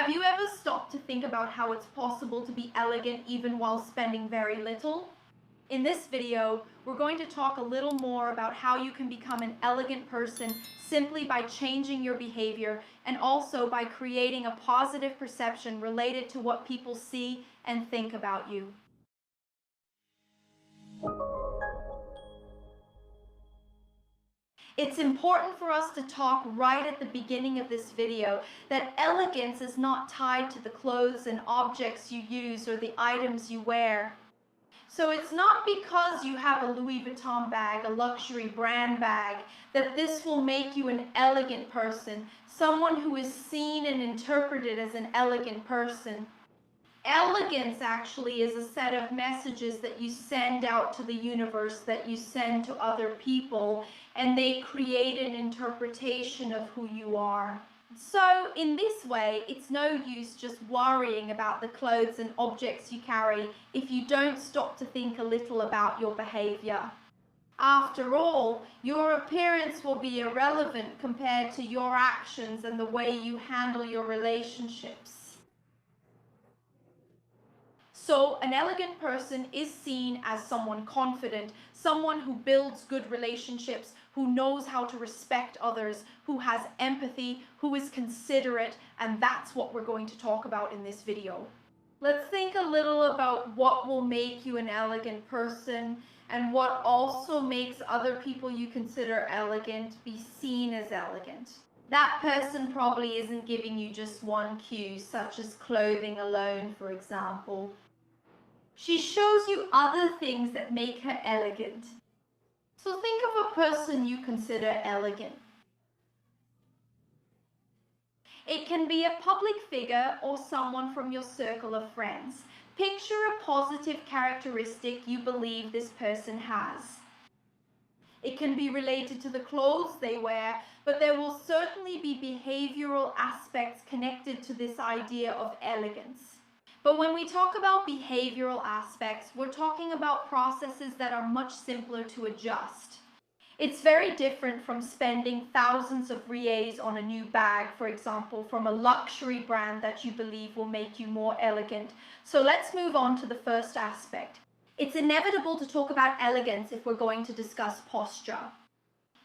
Have you ever stopped to think about how it's possible to be elegant even while spending very little? In this video, we're going to talk a little more about how you can become an elegant person simply by changing your behavior and also by creating a positive perception related to what people see and think about you. It's important for us to talk right at the beginning of this video that elegance is not tied to the clothes and objects you use or the items you wear. So it's not because you have a Louis Vuitton bag, a luxury brand bag, that this will make you an elegant person, someone who is seen and interpreted as an elegant person. Elegance actually is a set of messages that you send out to the universe, that you send to other people, and they create an interpretation of who you are. So in this way, it's no use just worrying about the clothes and objects you carry if you don't stop to think a little about your behavior. After all, your appearance will be irrelevant compared to your actions and the way you handle your relationships. So an elegant person is seen as someone confident, someone who builds good relationships, who knows how to respect others, who has empathy, who is considerate, and that's what we're going to talk about in this video. Let's think a little about what will make you an elegant person and what also makes other people you consider elegant be seen as elegant. That person probably isn't giving you just one cue, such as clothing alone, for example. She shows you other things that make her elegant. So think of a person you consider elegant. It can be a public figure or someone from your circle of friends. Picture a positive characteristic you believe this person has. It can be related to the clothes they wear, but there will certainly be behavioral aspects connected to this idea of elegance. But when we talk about behavioral aspects, we're talking about processes that are much simpler to adjust. It's very different from spending thousands of rials on a new bag, for example, from a luxury brand that you believe will make you more elegant. So let's move on to the first aspect. It's inevitable to talk about elegance if we're going to discuss posture.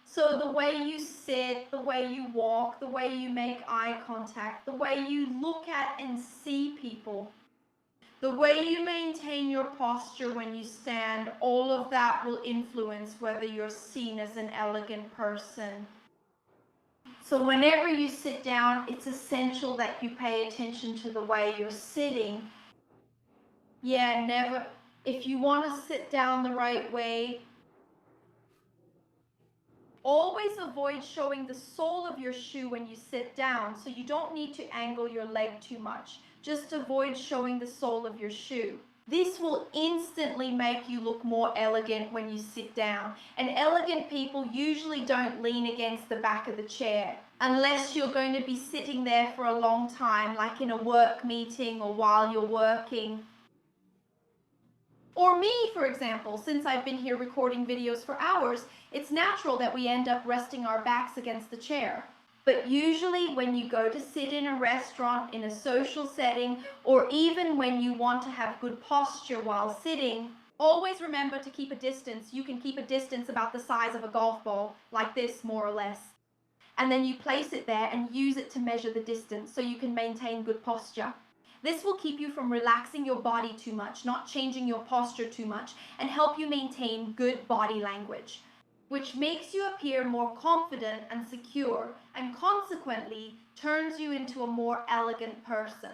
So the way you sit, the way you walk, the way you make eye contact, the way you look at and see people, the way you maintain your posture when you stand, all of that will influence whether you're seen as an elegant person. So whenever you sit down, it's essential that you pay attention to the way you're sitting. If you want to sit down the right way, always avoid showing the sole of your shoe when you sit down, so you don't need to angle your leg too much. Just avoid showing the sole of your shoe. This will instantly make you look more elegant when you sit down. And elegant people usually don't lean against the back of the chair, unless you're going to be sitting there for a long time, like in a work meeting or while you're working. Or me, for example, since I've been here recording videos for hours, it's natural that we end up resting our backs against the chair. But usually when you go to sit in a restaurant, in a social setting, or even when you want to have good posture while sitting, always remember to keep a distance. You can keep a distance about the size of a golf ball, like this more or less. And then you place it there and use it to measure the distance so you can maintain good posture. This will keep you from relaxing your body too much, not changing your posture too much, and help you maintain good body language, which makes you appear more confident and secure, and consequently turns you into a more elegant person.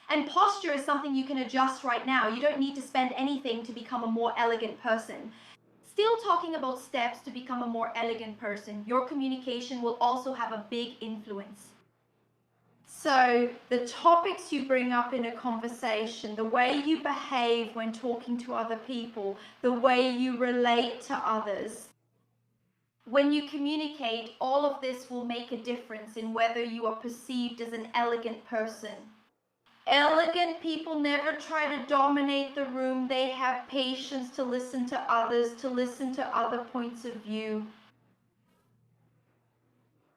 And posture is something you can adjust right now. You don't need to spend anything to become a more elegant person. Still talking about steps to become a more elegant person, your communication will also have a big influence. So the topics you bring up in a conversation, the way you behave when talking to other people, the way you relate to others, when you communicate, all of this will make a difference in whether you are perceived as an elegant person. Elegant people never try to dominate the room. They have patience to listen to others, to listen to other points of view.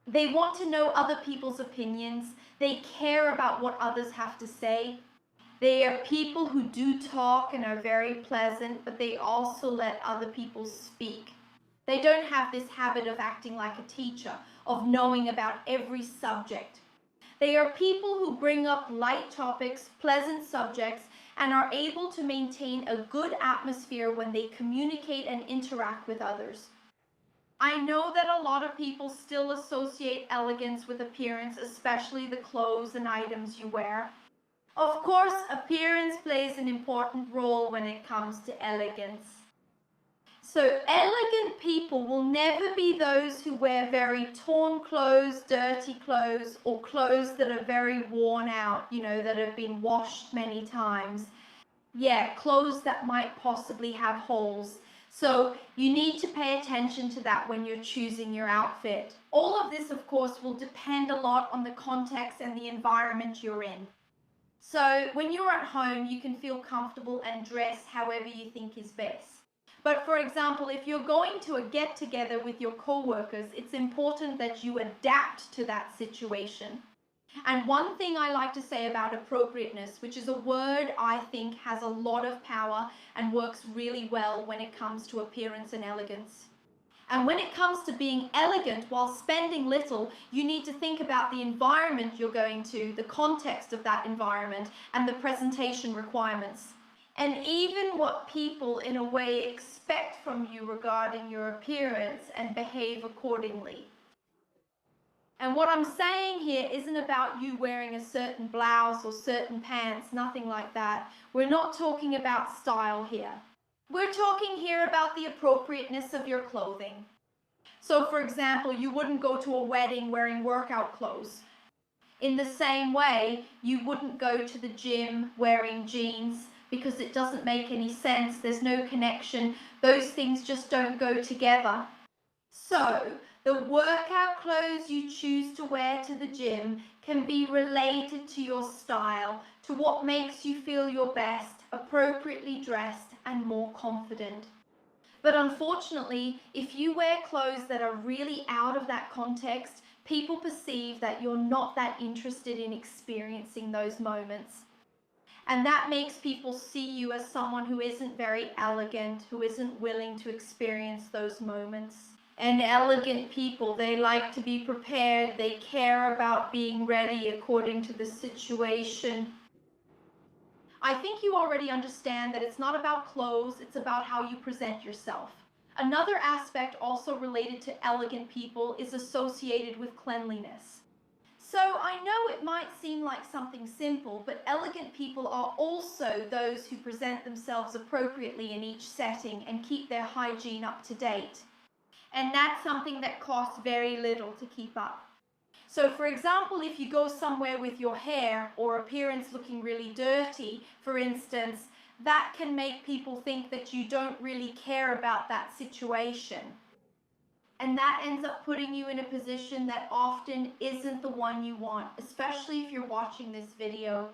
They want to know other people's opinions. They care about what others have to say. They are people who do talk and are very pleasant, but they also let other people speak. They don't have this habit of acting like a teacher, of knowing about every subject. They are people who bring up light topics, pleasant subjects, and are able to maintain a good atmosphere when they communicate and interact with others. I know that a lot of people still associate elegance with appearance, especially the clothes and items you wear. Of course, appearance plays an important role when it comes to elegance. So elegant people will never be those who wear very torn clothes, dirty clothes, or clothes that are very worn out, that have been washed many times. Yeah, clothes that might possibly have holes. So you need to pay attention to that when you're choosing your outfit. All of this, of course, will depend a lot on the context and the environment you're in. So when you're at home, you can feel comfortable and dress however you think is best. But for example, if you're going to a get-together with your co-workers, it's important that you adapt to that situation. And one thing I like to say about appropriateness, which is a word I think has a lot of power and works really well when it comes to appearance and elegance. And when it comes to being elegant while spending little, you need to think about the environment you're going to, the context of that environment, and the presentation requirements. And even what people in a way expect from you regarding your appearance, and behave accordingly. And what I'm saying here isn't about you wearing a certain blouse or certain pants, nothing like that. We're not talking about style here. We're talking here about the appropriateness of your clothing. So for example, you wouldn't go to a wedding wearing workout clothes. In the same way, you wouldn't go to the gym wearing jeans because it doesn't make any sense. There's no connection. Those things just don't go together. So, the workout clothes you choose to wear to the gym can be related to your style, to what makes you feel your best, appropriately dressed, and more confident. But unfortunately, if you wear clothes that are really out of that context, people perceive that you're not that interested in experiencing those moments. And that makes people see you as someone who isn't very elegant, who isn't willing to experience those moments. And elegant people, they like to be prepared, they care about being ready according to the situation. I think you already understand that it's not about clothes, it's about how you present yourself. Another aspect also related to elegant people is associated with cleanliness. So I know it might seem like something simple, but elegant people are also those who present themselves appropriately in each setting and keep their hygiene up to date. And that's something that costs very little to keep up. So for example, if you go somewhere with your hair or appearance looking really dirty, for instance, that can make people think that you don't really care about that situation. And that ends up putting you in a position that often isn't the one you want, especially if you're watching this video.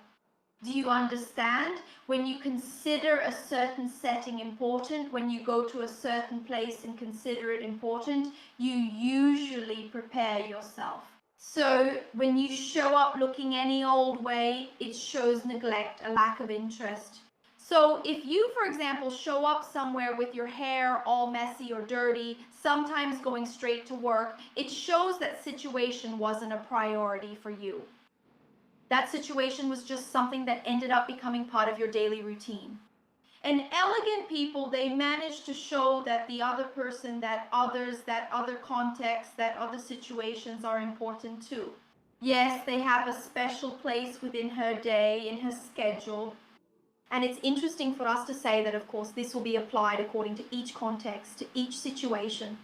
Do you understand? When you consider a certain setting important, when you go to a certain place and consider it important, you usually prepare yourself. So when you show up looking any old way, it shows neglect, a lack of interest. So if you, for example, show up somewhere with your hair all messy or dirty, sometimes going straight to work, it shows that situation wasn't a priority for you. That situation was just something that ended up becoming part of your daily routine. And elegant people, they manage to show that the other person, that others, that other context, that other situations are important too. Yes, they have a special place within her day, in her schedule. And it's interesting for us to say that, of course, this will be applied according to each context, to each situation.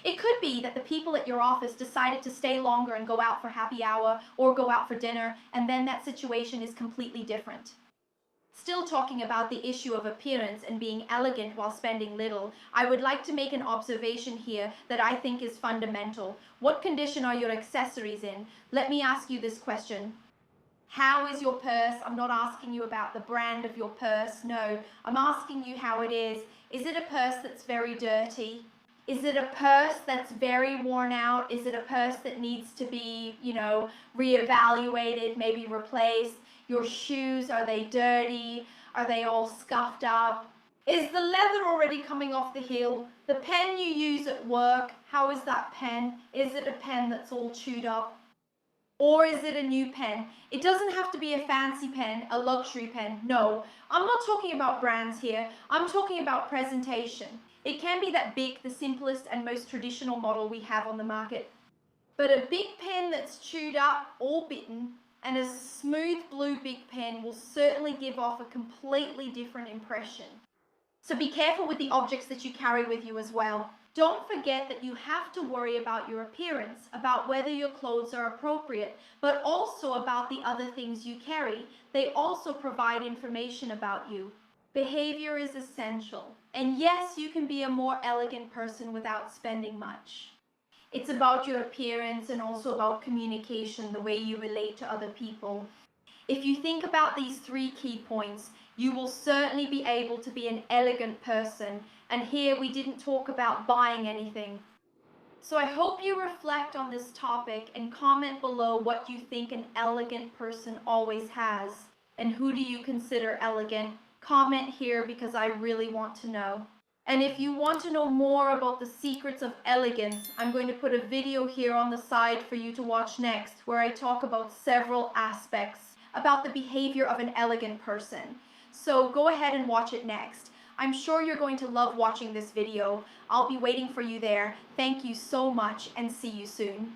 It could be that the people at your office decided to stay longer and go out for happy hour or go out for dinner, and then that situation is completely different. Still talking about the issue of appearance and being elegant while spending little, I would like to make an observation here that I think is fundamental. What condition are your accessories in? Let me ask you this question. How is your purse? I'm not asking you about the brand of your purse. No, I'm asking you how it is. Is it a purse that's very dirty? Is it a purse that's very worn out? Is it a purse that needs to be, reevaluated, maybe replaced? Your shoes, are they dirty? Are they all scuffed up? Is the leather already coming off the heel? The pen you use at work, how is that pen? Is it a pen that's all chewed up? Or is it a new pen? It doesn't have to be a fancy pen, a luxury pen. No, I'm not talking about brands here. I'm talking about presentation. It can be that big, the simplest and most traditional model we have on the market. But a big pen that's chewed up or bitten and a smooth blue big pen will certainly give off a completely different impression. So be careful with the objects that you carry with you as well. Don't forget that you have to worry about your appearance, about whether your clothes are appropriate, but also about the other things you carry. They also provide information about you. Behavior is essential. And yes, you can be a more elegant person without spending much. It's about your appearance and also about communication, the way you relate to other people. If you think about these 3 key points, you will certainly be able to be an elegant person. And here we didn't talk about buying anything. So I hope you reflect on this topic and comment below what you think an elegant person always has. And who do you consider elegant? Comment here because I really want to know. And if you want to know more about the secrets of elegance, I'm going to put a video here on the side for you to watch next, where I talk about several aspects about the behavior of an elegant person. So go ahead and watch it next. I'm sure you're going to love watching this video. I'll be waiting for you there. Thank you so much and see you soon.